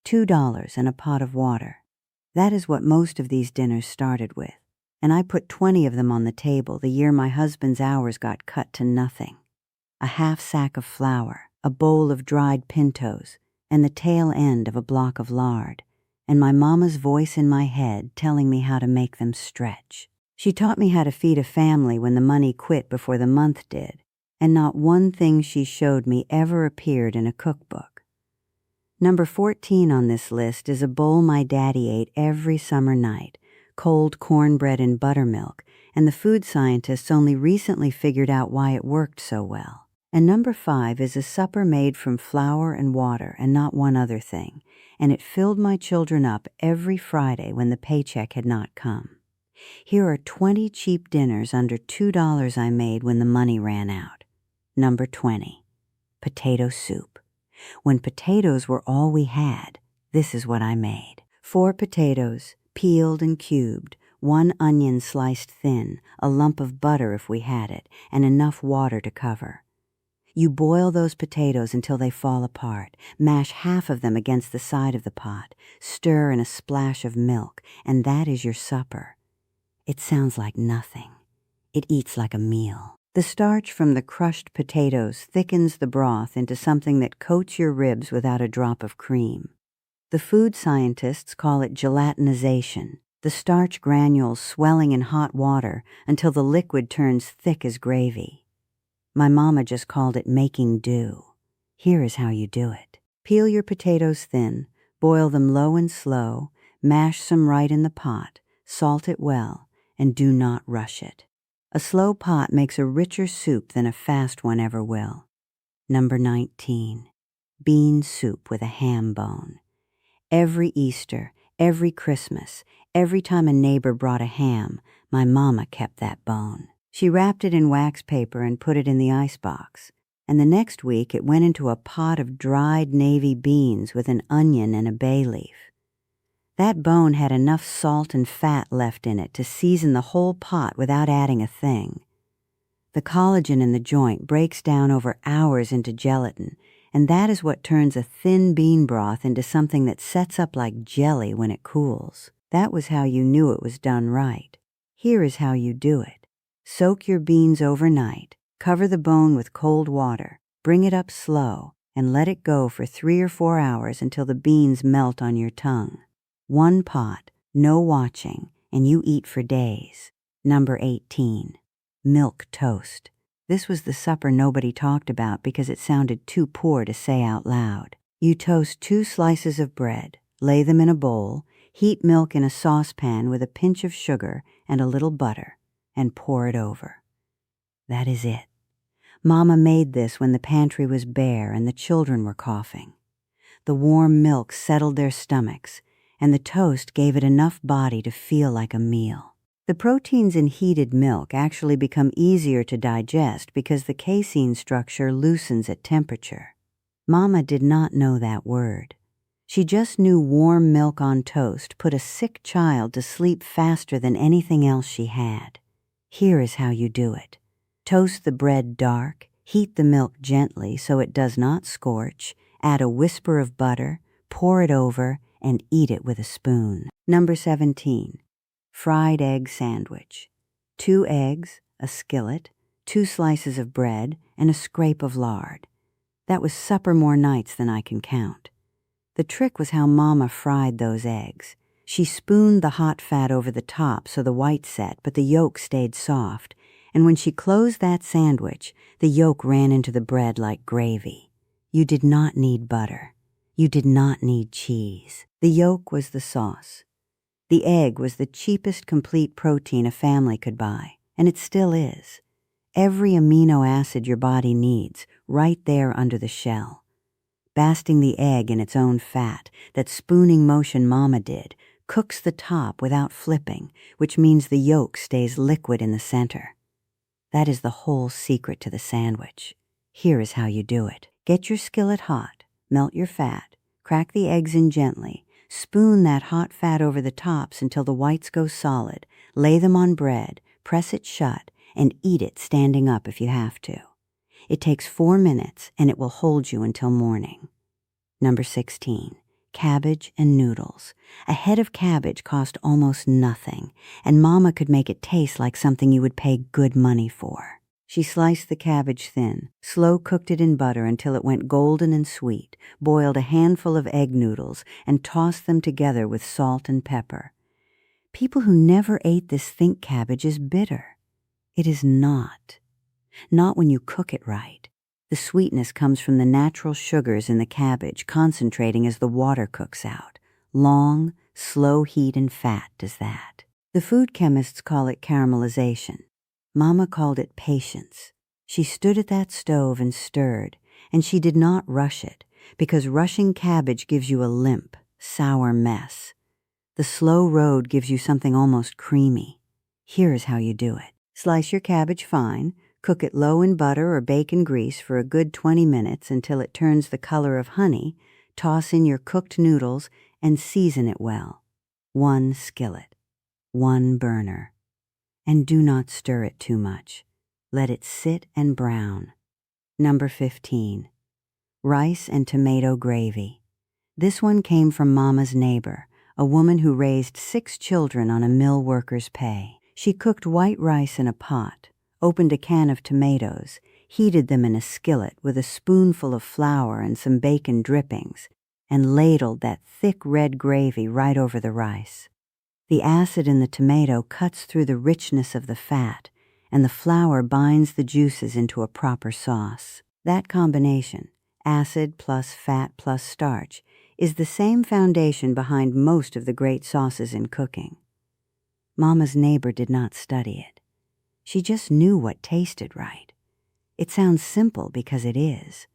$2 and a pot of water. That is what most of these dinners started with, and I put 20 of them on the table the year my husband's hours got cut to nothing. A half sack of flour, a bowl of dried pintos, and the tail end of a block of lard, and my mama's voice in my head telling me how to make them stretch. She taught me how to feed a family when the money quit before the month did, and not one thing she showed me ever appeared in a cookbook. Number 14 on this list is a bowl my daddy ate every summer night, cold cornbread and buttermilk, and the food scientists only recently figured out why it worked so well. And number 5 is a supper made from flour and water and not one other thing, and it filled my children up every Friday when the paycheck had not come. Here are 20 cheap dinners under $2 I made when the money ran out. Number 20, potato soup. When potatoes were all we had, this is what I made. 4 potatoes, peeled and cubed, 1 onion sliced thin, a lump of butter if we had it, and enough water to cover. You boil those potatoes until they fall apart, mash half of them against the side of the pot, stir in a splash of milk, and that is your supper. It sounds like nothing. It eats like a meal. The starch from the crushed potatoes thickens the broth into something that coats your ribs without a drop of cream. The food scientists call it gelatinization, the starch granules swelling in hot water until the liquid turns thick as gravy. My mama just called it making dough. Here is how you do it. Peel your potatoes thin, boil them low and slow, mash some right in the pot, salt it well, and do not rush it. A slow pot makes a richer soup than a fast one ever will. Number 19, bean soup with a ham bone. Every Easter, every Christmas, every time a neighbor brought a ham, my mama kept that bone. She wrapped it in wax paper and put it in the icebox, and the next week it went into a pot of dried navy beans with an onion and a bay leaf. That bone had enough salt and fat left in it to season the whole pot without adding a thing. The collagen in the joint breaks down over hours into gelatin, and that is what turns a thin bean broth into something that sets up like jelly when it cools. That was how you knew it was done right. Here is how you do it. Soak your beans overnight, cover the bone with cold water, bring it up slow, and let it go for 3 or 4 hours until the beans melt on your tongue. 1 pot, no watching, and you eat for days. Number 18, milk toast. This was the supper nobody talked about because it sounded too poor to say out loud. You toast 2 slices of bread, lay them in a bowl, heat milk in a saucepan with a pinch of sugar and a little butter, and pour it over. That is it. Mama made this when the pantry was bare and the children were coughing. The warm milk settled their stomachs, and the toast gave it enough body to feel like a meal. The proteins in heated milk actually become easier to digest because the casein structure loosens at temperature. Mama did not know that word. She just knew warm milk on toast put a sick child to sleep faster than anything else she had. Here is how you do it. Toast the bread dark, heat the milk gently so it does not scorch, add a whisper of butter, pour it over, and eat it with a spoon. Number 17, fried egg sandwich. 2 eggs, a skillet, 2 slices of bread, and a scrape of lard. That was supper more nights than I can count. The trick was how Mama fried those eggs. She spooned the hot fat over the top so the white set, but the yolk stayed soft, and when she closed that sandwich, the yolk ran into the bread like gravy. You did not need butter. You did not need cheese. The yolk was the sauce. The egg was the cheapest complete protein a family could buy, and it still is. Every amino acid your body needs, right there under the shell. Basting the egg in its own fat, that spooning motion Mama did, cooks the top without flipping, which means the yolk stays liquid in the center. That is the whole secret to the sandwich. Here is how you do it. Get your skillet hot, melt your fat, crack the eggs in gently, spoon that hot fat over the tops until the whites go solid, lay them on bread, press it shut, and eat it standing up if you have to. It takes 4 minutes and it will hold you until morning. Number 16, cabbage and noodles. A head of cabbage cost almost nothing, and Mama could make it taste like something you would pay good money for. She sliced the cabbage thin, slow-cooked it in butter until it went golden and sweet, boiled a handful of egg noodles, and tossed them together with salt and pepper. People who never ate this think cabbage is bitter. It is not. Not when you cook it right. The sweetness comes from the natural sugars in the cabbage concentrating as the water cooks out. Long, slow heat and fat does that. The food chemists call it caramelization. Mama called it patience. She stood at that stove and stirred, and she did not rush it, because rushing cabbage gives you a limp, sour mess. The slow road gives you something almost creamy. Here is how you do it. Slice your cabbage fine, cook it low in butter or bacon grease for a good 20 minutes until it turns the color of honey, toss in your cooked noodles, and season it well. 1 skillet, 1 burner. And do not stir it too much. Let it sit and brown. Number 15. Rice and tomato gravy. This one came from Mama's neighbor, a woman who raised 6 children on a mill worker's pay. She cooked white rice in a pot, opened a can of tomatoes, heated them in a skillet with a spoonful of flour and some bacon drippings, and ladled that thick red gravy right over the rice. The acid in the tomato cuts through the richness of the fat, and the flour binds the juices into a proper sauce. That combination, acid plus fat plus starch, is the same foundation behind most of the great sauces in cooking. Mama's neighbor did not study it. She just knew what tasted right. It sounds simple because it is.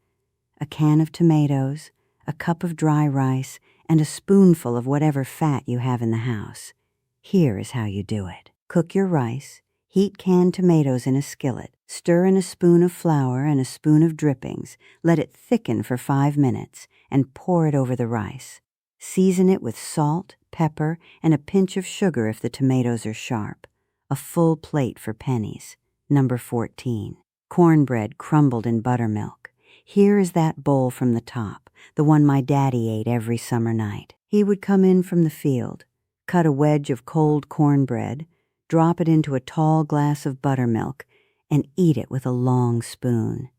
A can of tomatoes, a cup of dry rice, and a spoonful of whatever fat you have in the house. Here is how you do it. Cook your rice, heat canned tomatoes in a skillet, stir in a spoon of flour and a spoon of drippings, let it thicken for 5 minutes, and pour it over the rice. Season it with salt, pepper, and a pinch of sugar if the tomatoes are sharp. A full plate for pennies. Number 14. Cornbread crumbled in buttermilk. Here is that bowl from the top, the one my daddy ate every summer night. He would come in from the field, cut a wedge of cold cornbread, drop it into a tall glass of buttermilk, and eat it with a long spoon.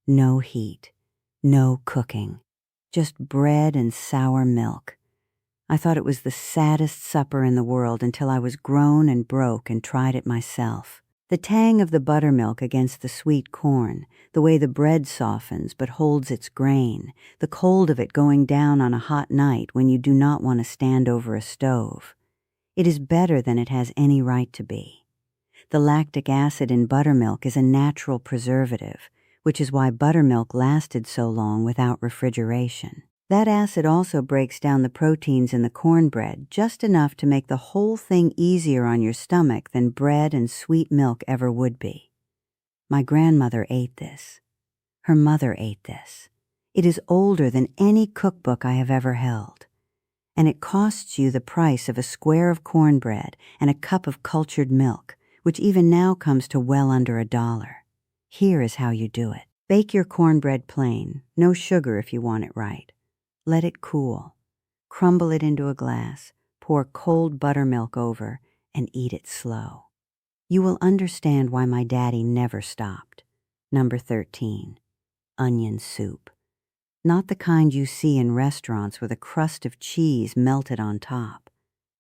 No heat, no cooking, just bread and sour milk. I thought it was the saddest supper in the world until I was grown and broke and tried it myself. The tang of the buttermilk against the sweet corn, the way the bread softens but holds its grain, the cold of it going down on a hot night when you do not want to stand over a stove. It is better than it has any right to be. The lactic acid in buttermilk is a natural preservative, which is why buttermilk lasted so long without refrigeration. That acid also breaks down the proteins in the cornbread just enough to make the whole thing easier on your stomach than bread and sweet milk ever would be. My grandmother ate this. Her mother ate this. It is older than any cookbook I have ever held. And it costs you the price of a square of cornbread and a cup of cultured milk, which even now comes to well under $1. Here is how you do it. Bake your cornbread plain, no sugar if you want it right. Let it cool. Crumble it into a glass, pour cold buttermilk over, and eat it slow. You will understand why my daddy never stopped. Number 13. Onion soup. Not the kind you see in restaurants with a crust of cheese melted on top.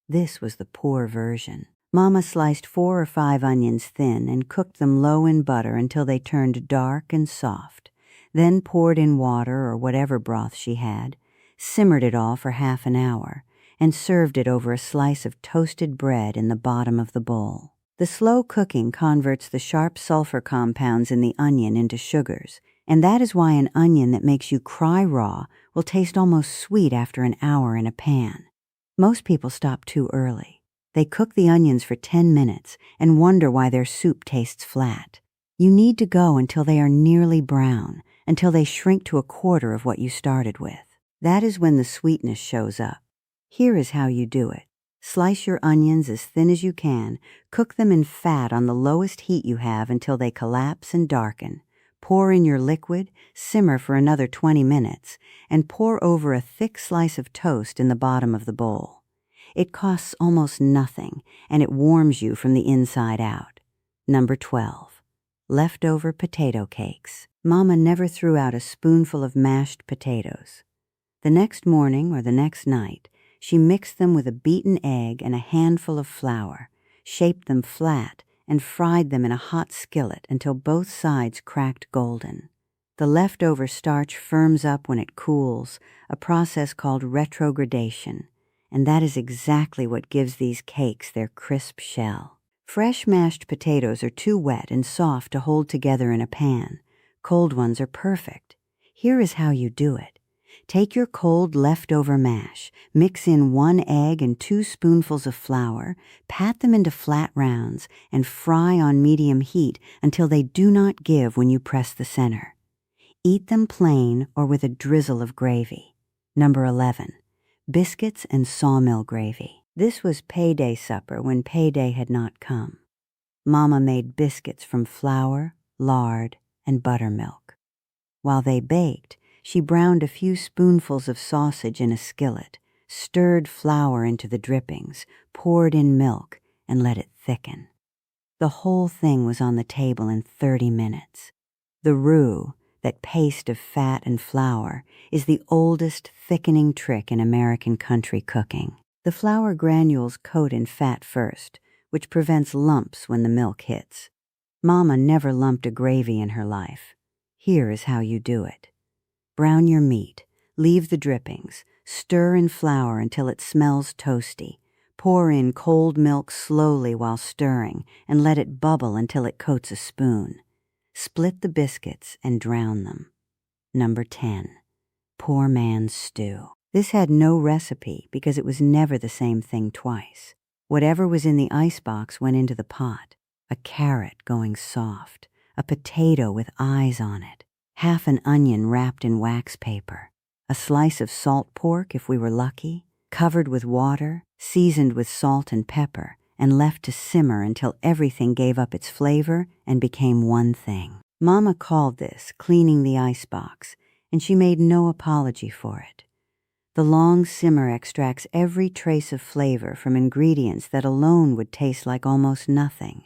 This was the poor version. Mama sliced 4 or 5 onions thin and cooked them low in butter until they turned dark and soft, then poured in water or whatever broth she had, simmered it all for half an hour, and served it over a slice of toasted bread in the bottom of the bowl. The slow cooking converts the sharp sulfur compounds in the onion into sugars, and that is why an onion that makes you cry raw will taste almost sweet after an hour in a pan. Most people stop too early. They cook the onions for 10 minutes and wonder why their soup tastes flat. You need to go until they are nearly brown, until they shrink to a quarter of what you started with. That is when the sweetness shows up. Here is how you do it. Slice your onions as thin as you can, cook them in fat on the lowest heat you have until they collapse and darken. Pour in your liquid, simmer for another 20 minutes, and pour over a thick slice of toast in the bottom of the bowl. It costs almost nothing, and it warms you from the inside out. Number 12. Leftover potato cakes. Mama never threw out a spoonful of mashed potatoes. The next morning or the next night, she mixed them with a beaten egg and a handful of flour, shaped them flat, and fried them in a hot skillet until both sides cracked golden. The leftover starch firms up when it cools, a process called retrogradation, and that is exactly what gives these cakes their crisp shell. Fresh mashed potatoes are too wet and soft to hold together in a pan. Cold ones are perfect. Here is how you do it. Take your cold leftover mash, mix in 1 egg and 2 spoonfuls of flour, pat them into flat rounds, and fry on medium heat until they do not give when you press the center. Eat them plain or with a drizzle of gravy. Number 11. Biscuits and sawmill gravy. This was payday supper when payday had not come. Mama made biscuits from flour, lard, and buttermilk. While they baked, she browned a few spoonfuls of sausage in a skillet, stirred flour into the drippings, poured in milk, and let it thicken. The whole thing was on the table in 30 minutes. The roux, that paste of fat and flour, is the oldest thickening trick in American country cooking. The flour granules coat in fat first, which prevents lumps when the milk hits. Mama never lumped a gravy in her life. Here is how you do it. Brown your meat, leave the drippings, stir in flour until it smells toasty. Pour in cold milk slowly while stirring and let it bubble until it coats a spoon. Split the biscuits and drown them. Number 10. Poor man's stew. This had no recipe because it was never the same thing twice. Whatever was in the icebox went into the pot. A carrot going soft, a potato with eyes on it, half an onion wrapped in wax paper, a slice of salt pork if we were lucky, covered with water, seasoned with salt and pepper, and left to simmer until everything gave up its flavor and became one thing. Mama called this cleaning the icebox, and she made no apology for it. The long simmer extracts every trace of flavor from ingredients that alone would taste like almost nothing.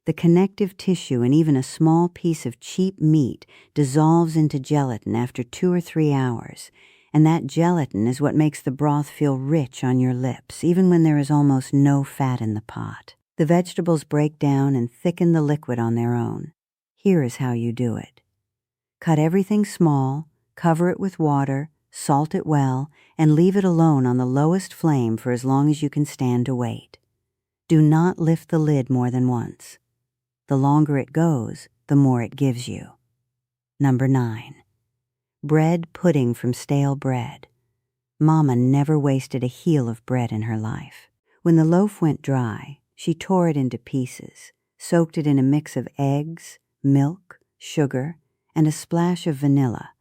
The connective tissue and even a small piece of cheap meat dissolves into gelatin after 2 or 3 hours, and that gelatin is what makes the broth feel rich on your lips, even when there is almost no fat in the pot. The vegetables break down and thicken the liquid on their own. Here is how you do it. Cut everything small, cover it with water, salt it well, and leave it alone on the lowest flame for as long as you can stand to wait. Do not lift the lid more than once. The longer it goes, the more it gives you. Number 9. Bread pudding from stale bread. Mama never wasted a heel of bread in her life. When the loaf went dry, she tore it into pieces, soaked it in a mix of eggs, milk, sugar, and a splash of vanilla,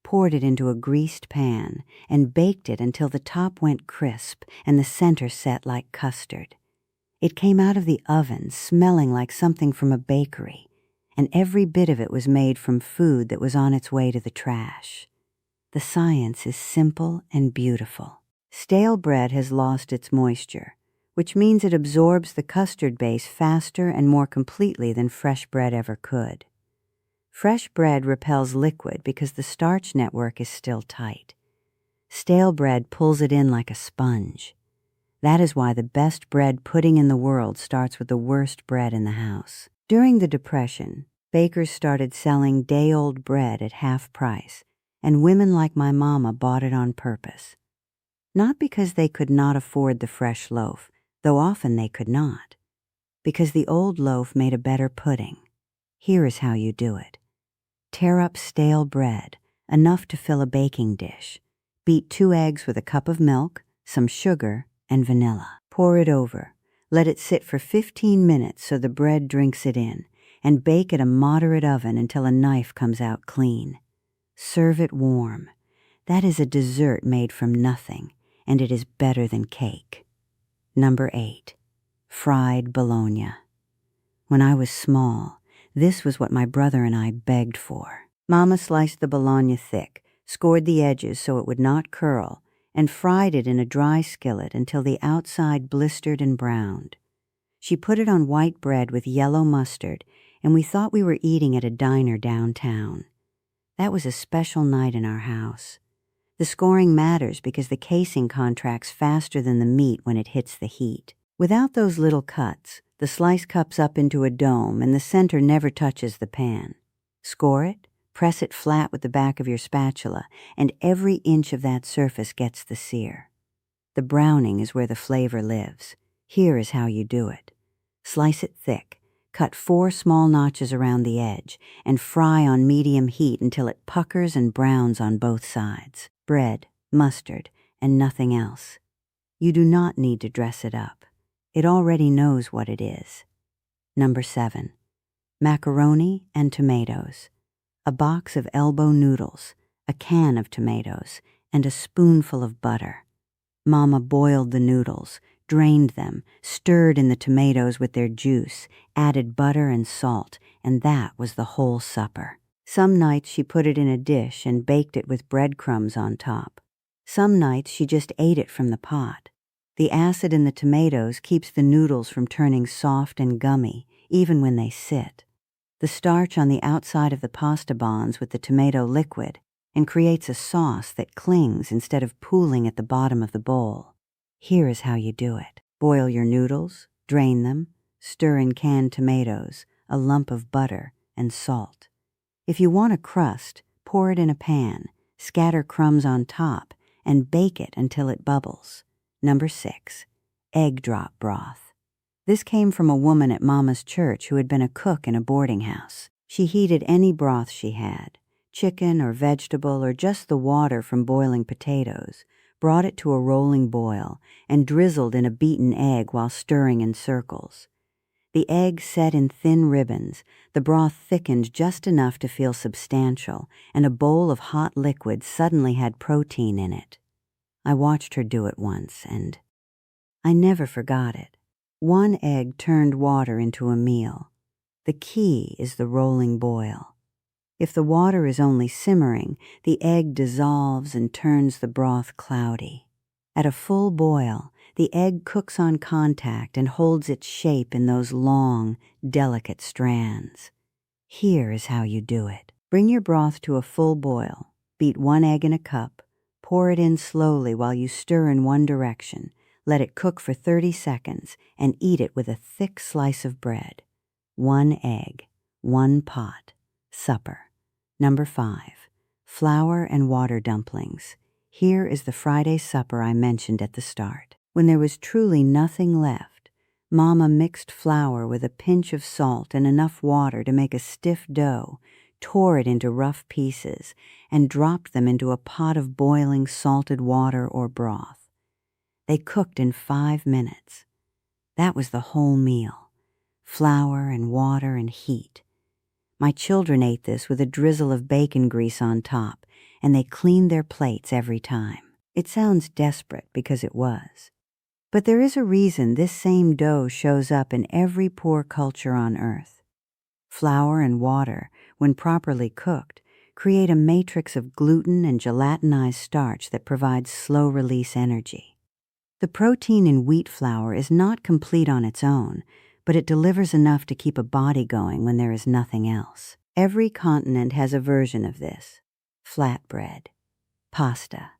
poured it into a greased pan, and baked it until the top went crisp and the center set like custard. It came out of the oven smelling like something from a bakery, and every bit of it was made from food that was on its way to the trash. The science is simple and beautiful. Stale bread has lost its moisture, which means it absorbs the custard base faster and more completely than fresh bread ever could. Fresh bread repels liquid because the starch network is still tight. Stale bread pulls it in like a sponge. That is why the best bread pudding in the world starts with the worst bread in the house. During the Depression, bakers started selling day-old bread at half price, and women like my mama bought it on purpose. Not because they could not afford the fresh loaf, though often they could not. Because the old loaf made a better pudding. Here is how you do it. Tear up stale bread, enough to fill a baking dish. Beat 2 eggs with a cup of milk, some sugar, and vanilla. Pour it over. Let it sit for 15 minutes so the bread drinks it in, and bake at a moderate oven until a knife comes out clean. Serve it warm. That is a dessert made from nothing, and it is better than cake. Number 8. Fried bologna. When I was small, This was what my brother and I begged for. Mama sliced the bologna thick, scored the edges so it would not curl, and fried it in a dry skillet until the outside blistered and browned. She put it on white bread with yellow mustard, and we thought we were eating at a diner downtown. That was a special night in our house. The scoring matters because the casing contracts faster than the meat when it hits the heat. Without those little cuts, the slice cups up into a dome and the center never touches the pan. Score it, press it flat with the back of your spatula, and every inch of that surface gets the sear. The browning is where the flavor lives. Here is how you do it. Slice it thick, cut 4 small notches around the edge, and fry on medium heat until it puckers and browns on both sides. Bread, mustard, and nothing else. You do not need to dress it up. It already knows what it is. Number 7. Macaroni and tomatoes. A box of elbow noodles, a can of tomatoes, and a spoonful of butter. Mama boiled the noodles, drained them, stirred in the tomatoes with their juice, added butter and salt, and that was the whole supper. Some nights she put it in a dish and baked it with breadcrumbs on top. Some nights she just ate it from the pot. The acid in the tomatoes keeps the noodles from turning soft and gummy, even when they sit. The starch on the outside of the pasta bonds with the tomato liquid and creates a sauce that clings instead of pooling at the bottom of the bowl. Here is how you do it. Boil your noodles, drain them, stir in canned tomatoes, a lump of butter, and salt. If you want a crust, pour it in a pan, scatter crumbs on top, and bake it until it bubbles. Number 6. Egg drop broth. This came from a woman at Mama's church who had been a cook in a boarding house. She heated any broth she had, chicken or vegetable or just the water from boiling potatoes, brought it to a rolling boil, and drizzled in a beaten egg while stirring in circles. The egg set in thin ribbons, the broth thickened just enough to feel substantial, and a bowl of hot liquid suddenly had protein in it. I watched her do it once, and I never forgot it. 1 egg turned water into a meal. The key is the rolling boil. If the water is only simmering, the egg dissolves and turns the broth cloudy. At a full boil, the egg cooks on contact and holds its shape in those long, delicate strands. Here is how you do it. Bring your broth to a full boil. Beat 1 egg in a cup. Pour it in slowly while you stir in one direction. Let it cook for 30 seconds and eat it with a thick slice of bread. 1 egg, 1 pot. Supper. Number 5. Flour and water dumplings. Here is the Friday supper I mentioned at the start. When there was truly nothing left, Mama mixed flour with a pinch of salt and enough water to make a stiff dough, tore it into rough pieces, and dropped them into a pot of boiling salted water or broth. They cooked in 5 minutes. That was the whole meal. Flour and water and heat. My children ate this with a drizzle of bacon grease on top, and they cleaned their plates every time. It sounds desperate because it was. But there is a reason this same dough shows up in every poor culture on earth. Flour and water, when properly cooked, create a matrix of gluten and gelatinized starch that provides slow-release energy. The protein in wheat flour is not complete on its own, but it delivers enough to keep a body going when there is nothing else. Every continent has a version of this. Flatbread, pasta,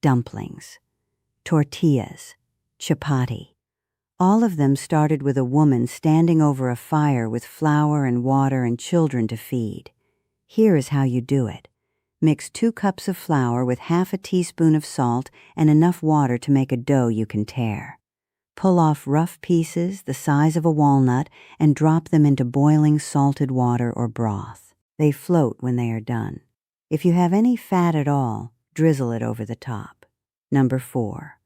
dumplings, tortillas, chapati. All of them started with a woman standing over a fire with flour and water and children to feed. Here is how you do it. Mix 2 cups of flour with half a teaspoon of salt and enough water to make a dough you can tear. Pull off rough pieces the size of a walnut and drop them into boiling salted water or broth. They float when they are done. If you have any fat at all, drizzle it over the top. Number 4.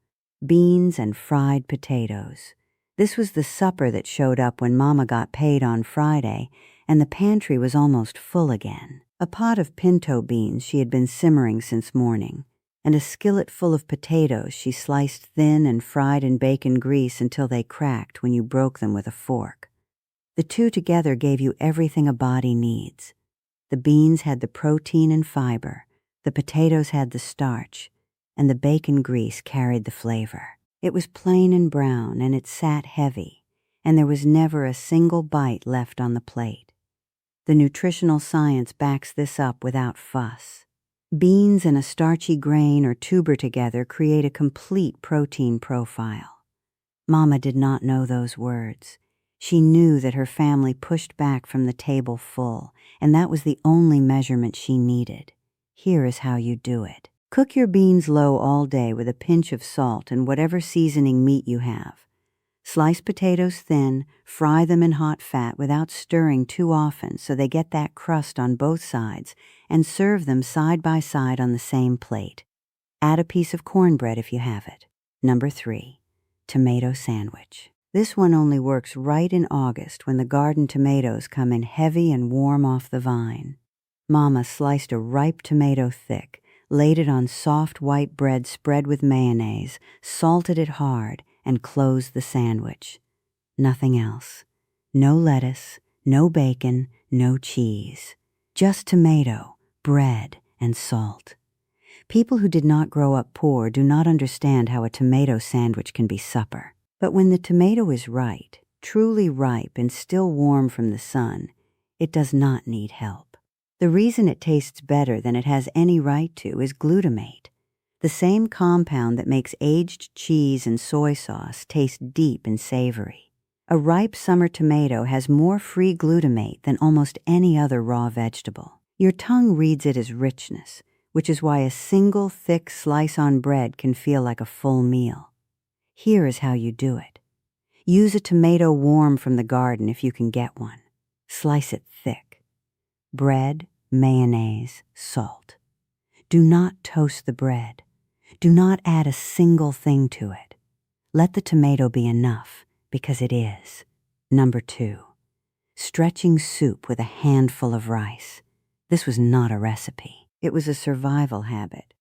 Beans and fried potatoes. This was the supper that showed up when Mama got paid on Friday, and the pantry was almost full again. A pot of pinto beans she had been simmering since morning, and a skillet full of potatoes she sliced thin and fried in bacon grease until they cracked when you broke them with a fork. The two together gave you everything a body needs. The beans had the protein and fiber, the potatoes had the starch, and the bacon grease carried the flavor. It was plain and brown, and it sat heavy, and there was never a single bite left on the plate. The nutritional science backs this up without fuss. Beans and a starchy grain or tuber together create a complete protein profile. Mama did not know those words. She knew that her family pushed back from the table full, and that was the only measurement she needed. Here is how you do it. Cook your beans low all day with a pinch of salt and whatever seasoning meat you have. Slice potatoes thin, fry them in hot fat without stirring too often so they get that crust on both sides, and serve them side by side on the same plate. Add a piece of cornbread if you have it. Number 3, tomato sandwich. This one only works right in August when the garden tomatoes come in heavy and warm off the vine. Mama sliced a ripe tomato thick, laid it on soft white bread spread with mayonnaise, salted it hard, and closed the sandwich. Nothing else. No lettuce, no bacon, no cheese. Just tomato, bread, and salt. People who did not grow up poor do not understand how a tomato sandwich can be supper. But when the tomato is right, truly ripe and still warm from the sun, it does not need help. The reason it tastes better than it has any right to is glutamate, the same compound that makes aged cheese and soy sauce taste deep and savory. A ripe summer tomato has more free glutamate than almost any other raw vegetable. Your tongue reads it as richness, which is why a single thick slice on bread can feel like a full meal. Here is how you do it. Use a tomato warm from the garden if you can get one. Slice it thick. Bread, mayonnaise, salt. Do not toast the bread. Do not add a single thing to it. Let the tomato be enough, because it is. Number 2, stretching soup with a handful of rice. This was not a recipe. It was a survival habit.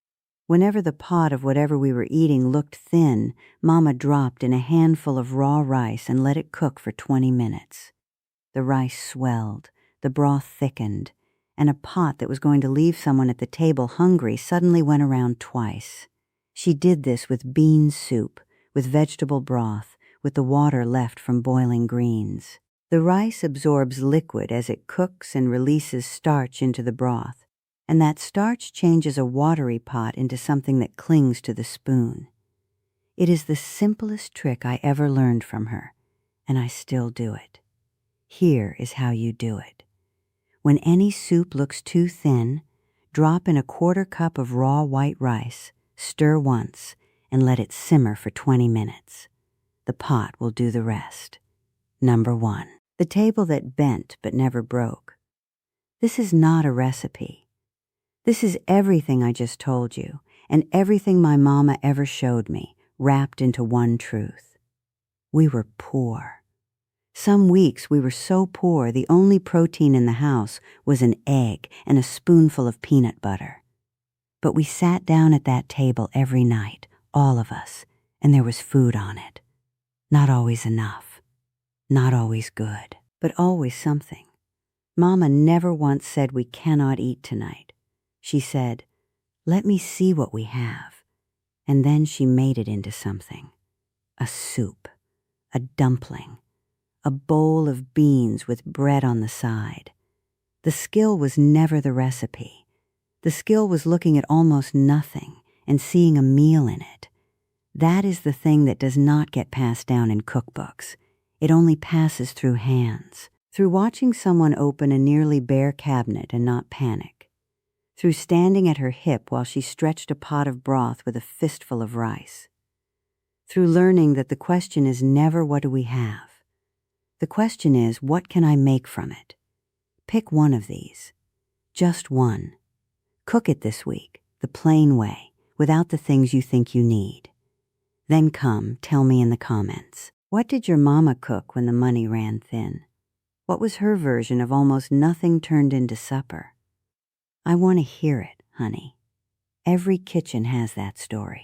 Whenever the pot of whatever we were eating looked thin, Mama dropped in a handful of raw rice and let it cook for 20 minutes. The rice swelled, the broth thickened, and a pot that was going to leave someone at the table hungry suddenly went around twice. She did this with bean soup, with vegetable broth, with the water left from boiling greens. The rice absorbs liquid as it cooks and releases starch into the broth, and that starch changes a watery pot into something that clings to the spoon. It is the simplest trick I ever learned from her, and I still do it. Here is how you do it. When any soup looks too thin, drop in a 1/4 cup of raw white rice, stir once, and let it simmer for 20 minutes. The pot will do the rest. Number 1, the table that bent but never broke. This is not a recipe. This is everything I just told you, and everything my mama ever showed me, wrapped into one truth. We were poor. Some weeks we were so poor the only protein in the house was an egg and a spoonful of peanut butter. But we sat down at that table every night, all of us, and there was food on it. Not always enough, not always good, but always something. Mama never once said we cannot eat tonight. She said, "Let me see what we have." And then she made it into something. A soup, a dumpling, a bowl of beans with bread on the side. The skill was never the recipe. The skill was looking at almost nothing and seeing a meal in it. That is the thing that does not get passed down in cookbooks. It only passes through hands, through watching someone open a nearly bare cabinet and not panic, through standing at her hip while she stretched a pot of broth with a fistful of rice, through learning that the question is never what do we have. The question is, what can I make from it? Pick one of these. Just one. Cook it this week, the plain way, without the things you think you need. Then come, tell me in the comments. What did your mama cook when the money ran thin? What was her version of almost nothing turned into supper? I want to hear it, honey. Every kitchen has that story.